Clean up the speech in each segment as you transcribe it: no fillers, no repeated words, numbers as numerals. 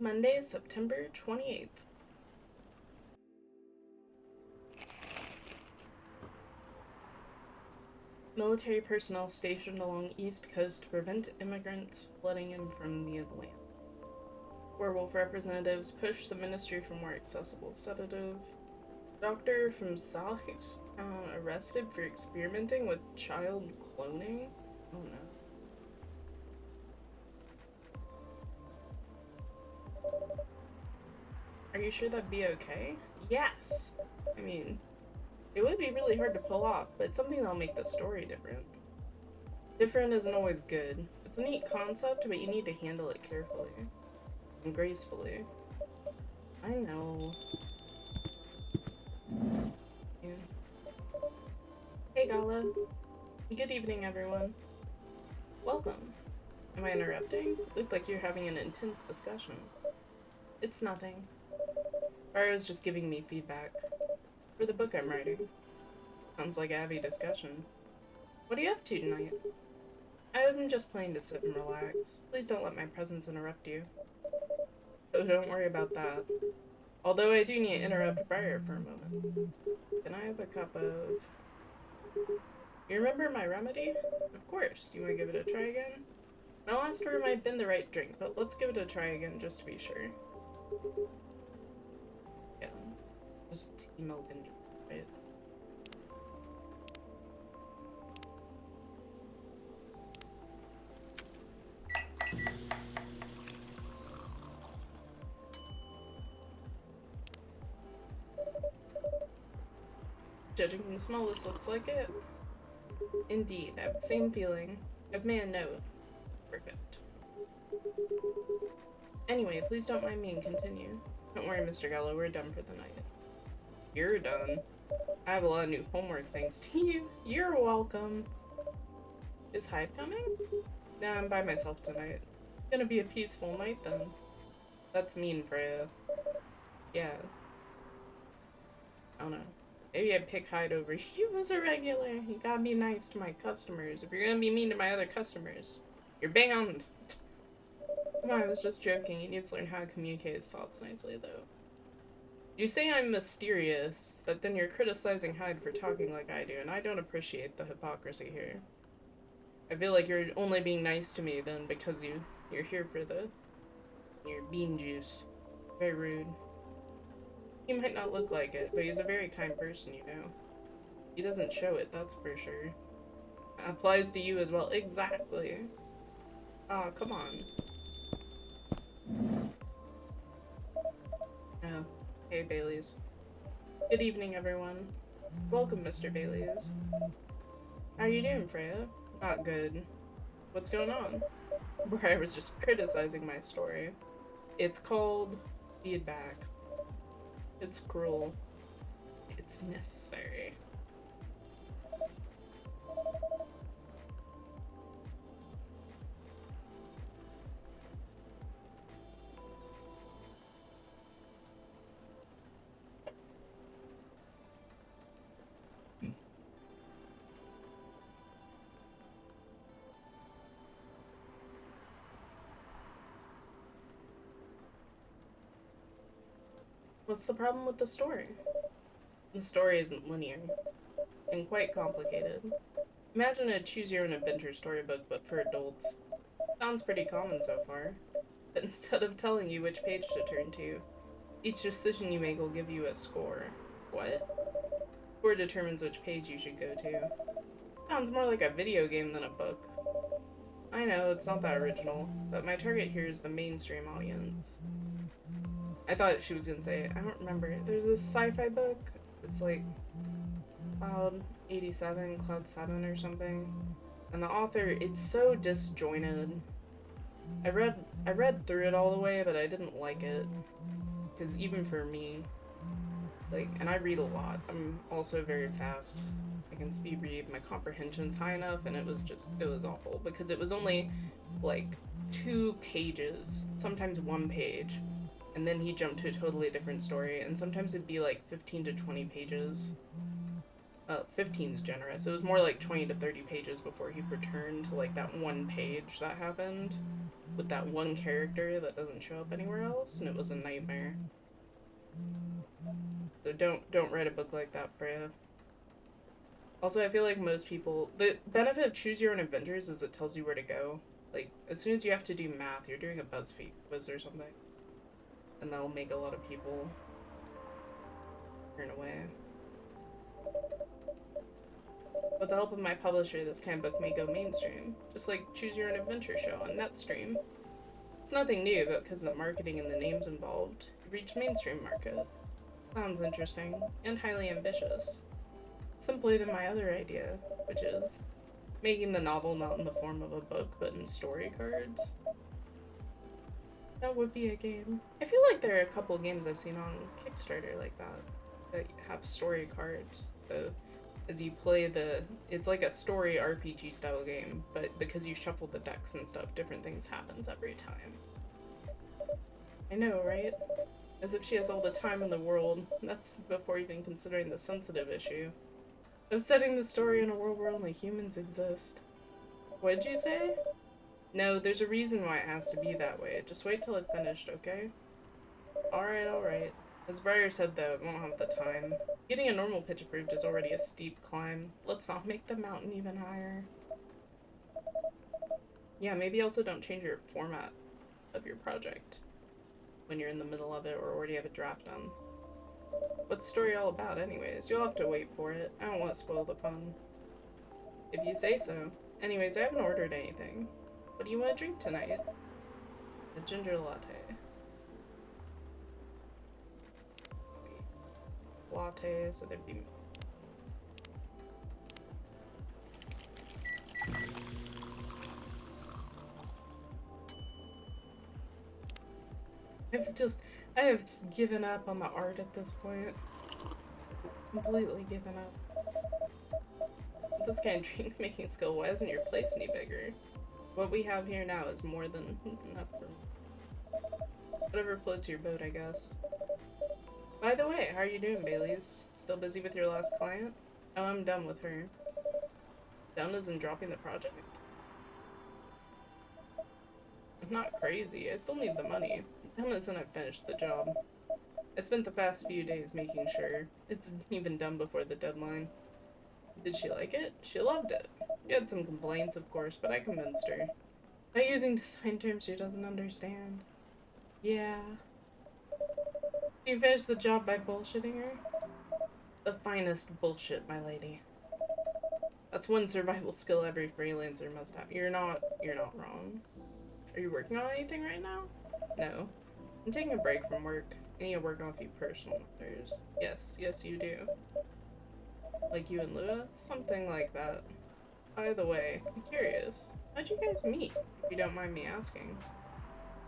Monday, September 28th. Military personnel stationed along East Coast to prevent immigrants flooding in from the Atlantic. Werewolf representatives push the ministry for more accessible sedative. Doctor from South arrested for experimenting with child cloning. Oh no. Are you sure that'd be okay? Yes. I mean, it would be really hard to pull off, but it's something that'll make the story different. Different isn't always good. It's a neat concept, but you need to handle it carefully and gracefully. I know. Yeah. Hey, Gala. Good evening, everyone. Welcome. Am I interrupting? Looked like you're having an intense discussion. It's nothing. Rheya's just giving me feedback for the book I'm writing. Sounds like a heavy discussion. What are you up to tonight? I'm just planning to sit and relax. Please don't let my presence interrupt you. Oh, don't worry about that. Although I do need to interrupt Rheya for a moment. Can I have a cup of... You remember my remedy? Of course. Do you want to give it a try again? My last order might have been the right drink, but let's give it a try again just to be sure. Yeah. Just tea, milk, and ginger, right? Judging from the smell, this looks like it. Indeed, I have the same feeling. I've made a note. Perfect. Anyway, please don't mind me and continue. Don't worry, Mr. Gallo, we're done for the night. You're done? I have a lot of new homework thanks to you. You're welcome. Is Hyde coming? Nah, I'm by myself tonight. Gonna be a peaceful night then. That's mean, Freya. Yeah. I don't know. Maybe I'd pick Hyde over you as a regular. You gotta be nice to my customers. If you're gonna be mean to my other customers, you're banned. Come on, I was just joking. He needs to learn how to communicate his thoughts nicely, though. You say I'm mysterious, but then you're criticizing Hyde for talking like I do, and I don't appreciate the hypocrisy here. I feel like you're only being nice to me then because you're here for your bean juice. Very rude. He might not look like it, but he's a very kind person, you know. He doesn't show it, that's for sure. That applies to you as well. Exactly. Oh, come on. Oh. Hey, Baileys. Good evening, everyone. Welcome, Mr. Baileys. How are you doing, Freya? Not good. What's going on? Where I was just criticizing my story. It's called feedback. It's cruel. It's necessary. What's the problem with the story? The story isn't linear and quite complicated. Imagine a choose-your-own-adventure storybook, but for adults. Sounds pretty common so far. But instead of telling you which page to turn to, each decision you make will give you a score. What? Score determines which page you should go to. Sounds more like a video game than a book. I know, it's not that original, but my target here is the mainstream audience. I thought she was gonna say, I don't remember. There's this sci-fi book. It's like Cloud 87, Cloud 7 or something. And the author, it's so disjointed. I read through it all the way, but I didn't like it. Because even for me, like, and I read a lot. I'm also very fast. I can speed read. My comprehension's high enough, and it was awful. Because it was only, like, 2 pages. Sometimes 1 page. And then he jumped to a totally different story, and sometimes it'd be like 15 to 20 pages. 15's generous. It was more like 20 to 30 pages before he returned to like that 1 page that happened. with that one character that doesn't show up anywhere else, and it was a nightmare. So don't write a book like that, Freya. Also, I feel like most people, the benefit of Choose Your Own Adventures is it tells you where to go. Like, as soon as you have to do math, you're doing a BuzzFeed quiz or something. And that'll make a lot of people turn away. With the help of my publisher, this kind of book may go mainstream, just like Choose Your Own Adventure show on Netstream. It's nothing new, but because of the marketing and the names involved, it reached mainstream market. Sounds interesting, and highly ambitious. Simpler than my other idea, which is making the novel not in the form of a book, but in story cards. That would be a game. I feel like there are a couple games I've seen on Kickstarter like that have story cards. So as you play it's like a story RPG style game, but because you shuffle the decks and stuff, different things happens every time. I know, right? As if she has all the time in the world. That's before even considering the sensitive issue of setting the story in a world where only humans exist. What'd you say? No, there's a reason why it has to be that way. Just wait till it's finished, okay? Alright, alright. As Briar said though, it won't have the time. Getting a normal pitch approved is already a steep climb. Let's not make the mountain even higher. Yeah, maybe also don't change your format of your project when you're in the middle of it or already have a draft done. What's the story all about anyways? You'll have to wait for it. I don't want to spoil the fun. If you say so. Anyways, I haven't ordered anything. What do you want to drink tonight? A ginger latte. Latte, so there'd be... I have just given up on the art at this point. Completely given up. This kind of drink making skill, why isn't your place any bigger? What we have here now is more than enough for me. Whatever floats your boat, I guess. By the way, how are you doing, Bailey's? Still busy with your last client? Oh, I'm done with her. Done as in dropping the project? I'm not crazy, I still need the money. Done as in I've finished the job. I spent the past few days making sure it's even done before the deadline. Did she like it? She loved it. She had some complaints, of course, but I convinced her. By using design terms she doesn't understand. Yeah. You finished the job by bullshitting her? The finest bullshit, my lady. That's one survival skill every freelancer must have. You're not wrong. Are you working on anything right now? No. I'm taking a break from work. I need to work on a few personal matters. Yes, you do. Like you and Lua? Something like that. By the way, I'm curious. How'd you guys meet, if you don't mind me asking?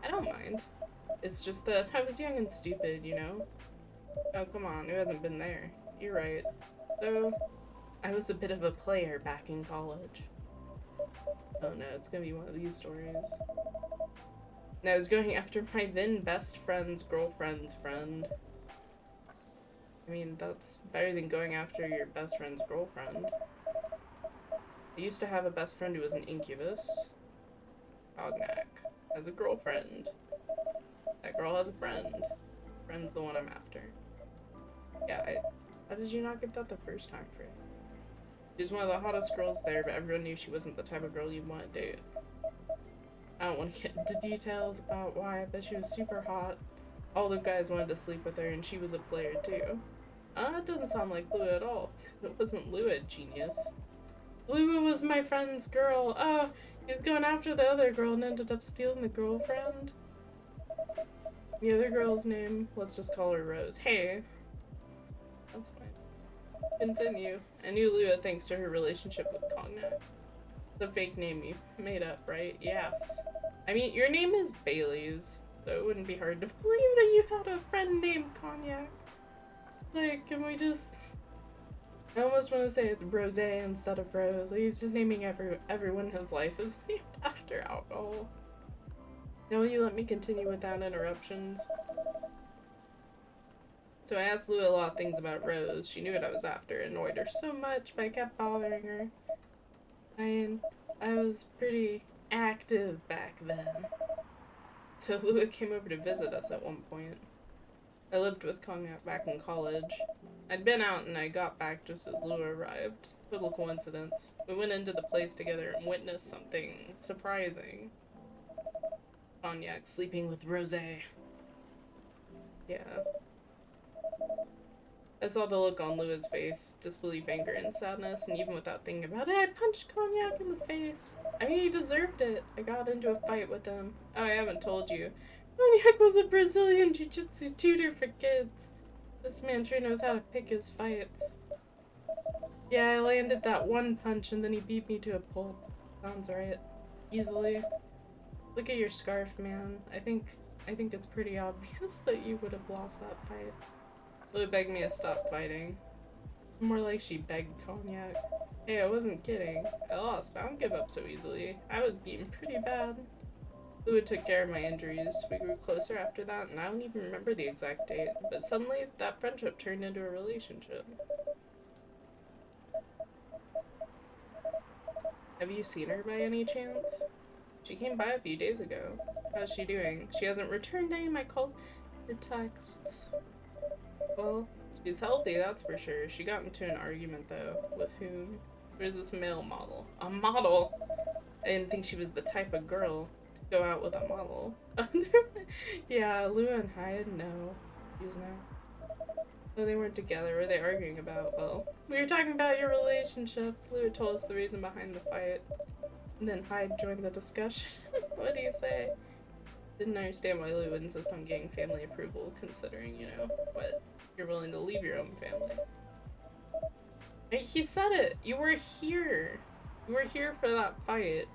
I don't mind. It's just that I was young and stupid, you know? Oh, come on, who hasn't been there? You're right. So, I was a bit of a player back in college. Oh no, it's gonna be one of these stories. And I was going after my then best friend's girlfriend's friend. I mean, that's better than going after your best friend's girlfriend. I used to have a best friend who was an incubus. Cognac has a girlfriend. That girl has a friend. Friend's the one I'm after. Yeah, how did you not get that the first time, Free? She was one of the hottest girls there, but everyone knew she wasn't the type of girl you'd want to date. I don't want to get into details about why, but she was super hot. All the guys wanted to sleep with her, and she was a player too. That doesn't sound like Lua at all, because it wasn't Lua, genius. Lua was my friend's girl. Oh, he was going after the other girl and ended up stealing the girlfriend. The other girl's name, let's just call her Rose. Hey. That's fine. Continue. I knew Lua thanks to her relationship with Cognac. The fake name you made up, right? Yes. I mean, your name is Bailey's, so it wouldn't be hard to believe that you had a friend named Cognac. Like, can we just... I almost want to say it's Rose instead of Rose. Like, he's just naming everyone in his life is named after alcohol. Now will you let me continue without interruptions? So I asked Lua a lot of things about Rose. She knew what I was after. It annoyed her so much, but I kept bothering her. I was pretty active back then. So Lua came over to visit us at one point. I lived with Cognac back in college. I'd been out and I got back just as Lua arrived. Total coincidence. We went into the place together and witnessed something surprising. Cognac sleeping with Rosé. Yeah. I saw the look on Lua's face, disbelief, anger, and sadness, and even without thinking about it, I punched Cognac in the face. I mean, he deserved it. I got into a fight with him. Oh, I haven't told you. Cognac was a Brazilian jiu-jitsu tutor for kids. This man sure knows how to pick his fights. Yeah, I landed that one punch and then he beat me to a pulp. Sounds right. Easily. Look at your scarf, man. I think it's pretty obvious that you would have lost that fight. Lou begged me to stop fighting. More like she begged Cognac. Hey, I wasn't kidding. I lost, but I don't give up so easily. I was beaten pretty bad. Lou took care of my injuries. We grew closer after that, and I don't even remember the exact date, but suddenly that friendship turned into a relationship. Have you seen her by any chance? She came by a few days ago. How's she doing? She hasn't returned any of my calls or texts. Well, she's healthy, that's for sure. She got into an argument, though. With whom? There's this male model. A model? I didn't think she was the type of girl to go out with a model. Yeah, Lua and Hyde, no. She's not. No, they weren't together. What were they arguing about? Well, we were talking about your relationship. Lua told us the reason behind the fight. And then Hyde joined the discussion. What do you say? Didn't understand why Lou would insist on getting family approval, considering, you know, what, you're willing to leave your own family. Hey, he said it! You were here! You were here for that fight.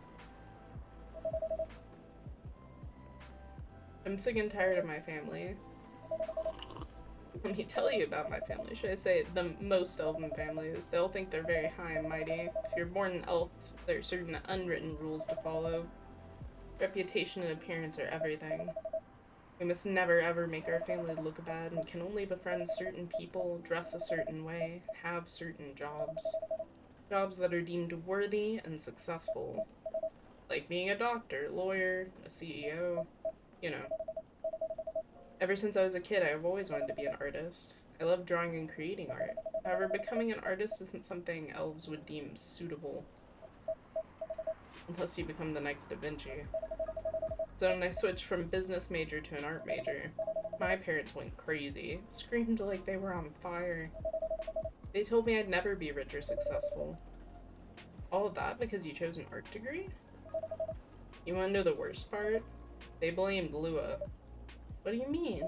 I'm sick and tired of my family. Let me tell you about my family. Should I say the most elven families? They all think they're very high and mighty. If you're born an elf, there are certain unwritten rules to follow. Reputation and appearance are everything. We must never ever make our family look bad and can only befriend certain people, dress a certain way, have certain jobs. Jobs that are deemed worthy and successful. Like being a doctor, lawyer, a CEO, you know. Ever since I was a kid, I've always wanted to be an artist. I love drawing and creating art. However, becoming an artist isn't something elves would deem suitable. Unless you become the next Da Vinci. So when I switched from business major to an art major, my parents went crazy, screamed like they were on fire. They told me I'd never be rich or successful. All of that because you chose an art degree? You want to know the worst part? They blamed Lua. What do you mean?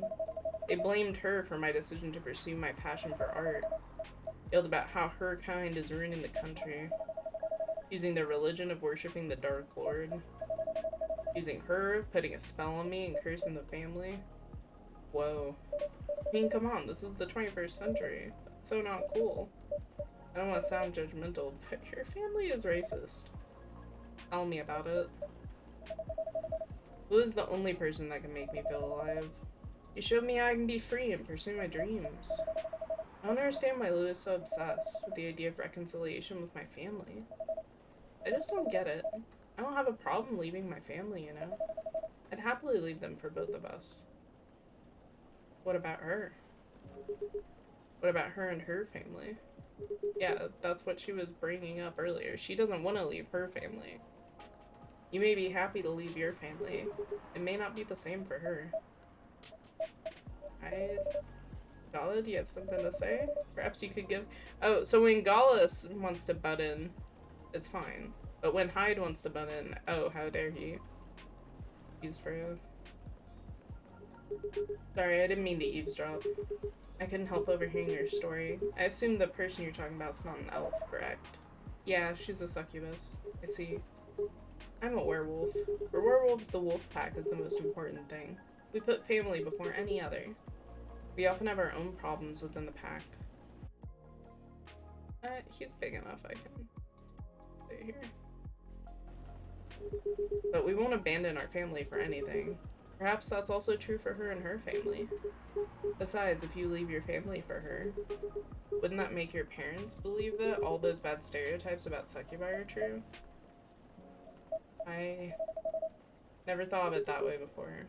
They blamed her for my decision to pursue my passion for art. Yelled about how her kind is ruining the country. Using their religion of worshipping the Dark Lord. Using her, putting a spell on me, and cursing the family. Whoa. I mean, come on, this is the 21st century. That's so not cool. I don't want to sound judgmental, but your family is racist. Tell me about it. Blue is the only person that can make me feel alive. He showed me how I can be free and pursue my dreams. I don't understand why Lou is so obsessed with the idea of reconciliation with my family. I just don't get it. I don't have a problem leaving my family, you know? I'd happily leave them for both of us. What about her? What about her and her family? Yeah, that's what she was bringing up earlier. She doesn't want to leave her family. You may be happy to leave your family. It may not be the same for her. Gala, do you have something to say? Perhaps you could give... Oh, so when Gala wants to butt in, it's fine. But when Hyde wants to butt in, oh, how dare he. He's Rheya. Sorry, I didn't mean to eavesdrop. I couldn't help overhearing your story. I assume the person you're talking about is not an elf, correct? Yeah, she's a succubus. I see. I'm a werewolf. For werewolves, the wolf pack is the most important thing. We put family before any other. We often have our own problems within the pack. He's big enough, I can stay here. But we won't abandon our family for anything. Perhaps that's also true for her and her family. Besides, if you leave your family for her, wouldn't that make your parents believe that all those bad stereotypes about succubi are true? Never thought of it that way before.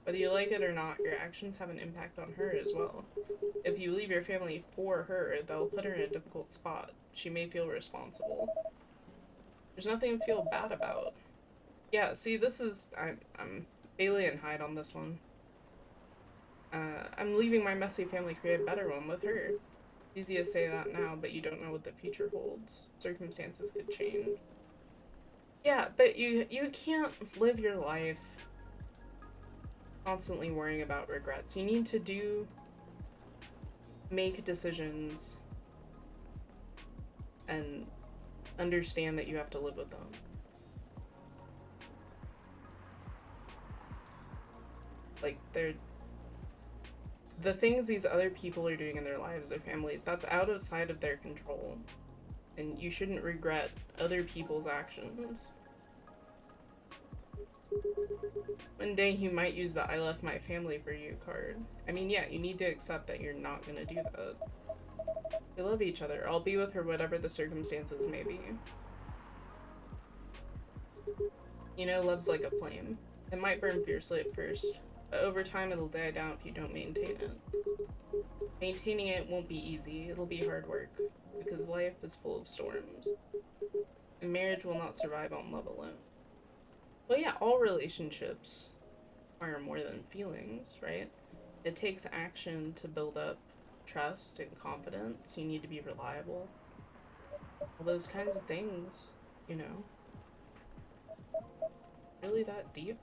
Whether you like it or not, your actions have an impact on her as well. If you leave your family for her, they'll put her in a difficult spot. She may feel responsible. There's nothing to feel bad about. Yeah, see, this is... I'm Bailey and Hyde on this one. I'm leaving my messy family to create a better one with her. It's easy to say that now, but you don't know what the future holds. Circumstances could change. Yeah, but you can't live your life constantly worrying about regrets. You need to make decisions and understand that you have to live with them. Like, the things these other people are doing in their lives, their families, that's outside of their control. And you shouldn't regret other people's actions. One day you might use the "I left my family for you" card. I mean, yeah, you need to accept that you're not gonna do that. We love each other. I'll be with her whatever the circumstances may be. You know, love's like a flame. It might burn fiercely at first, but over time it'll die down if you don't maintain it. Maintaining it won't be easy. It'll be hard work, because life is full of storms. And marriage will not survive on love alone. Well, yeah, all relationships are more than feelings, right? It takes action to build up trust and confidence. You need to be reliable. All those kinds of things, you know. Really that deep?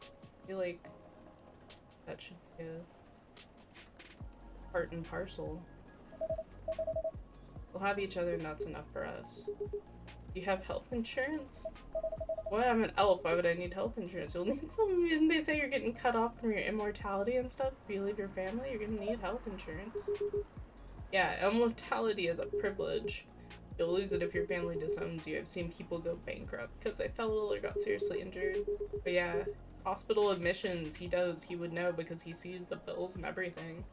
I feel like that should be a part and parcel. We'll have each other and that's enough for us. You have health insurance? Well, I'm an elf, why would I need health insurance? You'll need some, didn't they say you're getting cut off from your immortality and stuff? If you leave your family, you're gonna need health insurance. Yeah, immortality is a privilege. You'll lose it if your family disowns you. I've seen people go bankrupt because they fell ill or got seriously injured. But yeah, hospital admissions, he would know because he sees the bills and everything.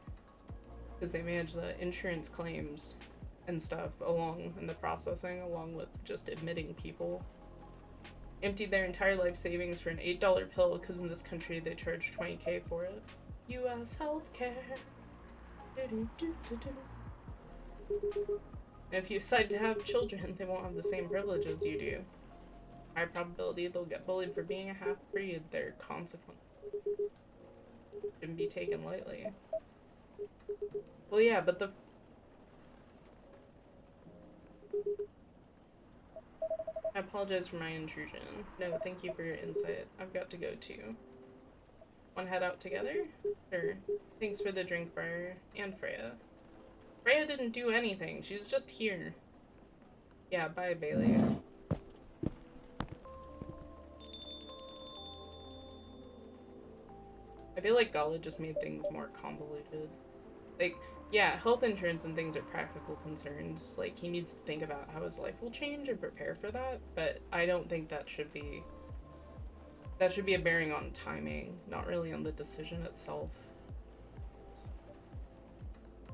Because they manage the insurance claims and stuff along in the processing, along with just admitting people. Emptied their entire life savings for an $8 pill because in this country they charge $20K for it. US healthcare. If you decide to have children, they won't have the same privileges you do. High probability they'll get bullied for being a half-breed. Their consequence shouldn't be taken lightly. Well, yeah, but the... I apologize for my intrusion. No, thank you for your insight. I've got to go too. Wanna head out together? Sure. Thanks for the drink, Briar. And Freya. Rheya didn't do anything. She's just here. Yeah, bye, Bailey. I feel like Gala just made things more convoluted. Like, yeah, health insurance and things are practical concerns. Like, he needs to think about how his life will change and prepare for that, but I don't think that should be... That should be a bearing on timing, not really on the decision itself.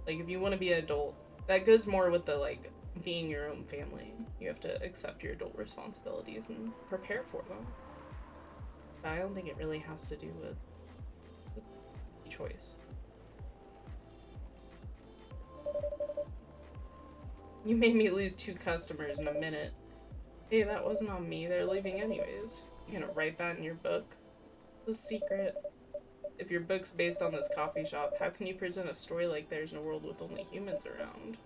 Like, if you want to be an adult, that goes more with the, like, being your own family. You have to accept your adult responsibilities and prepare for them. But I don't think it really has to do with choice. You made me lose 2 customers in a minute. Hey, that wasn't on me. They're leaving anyways. You gonna write that in your book? The secret. If your book's based on this coffee shop, how can you present a story like there's in a world with only humans around?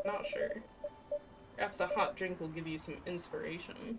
Not sure. Perhaps a hot drink will give you some inspiration.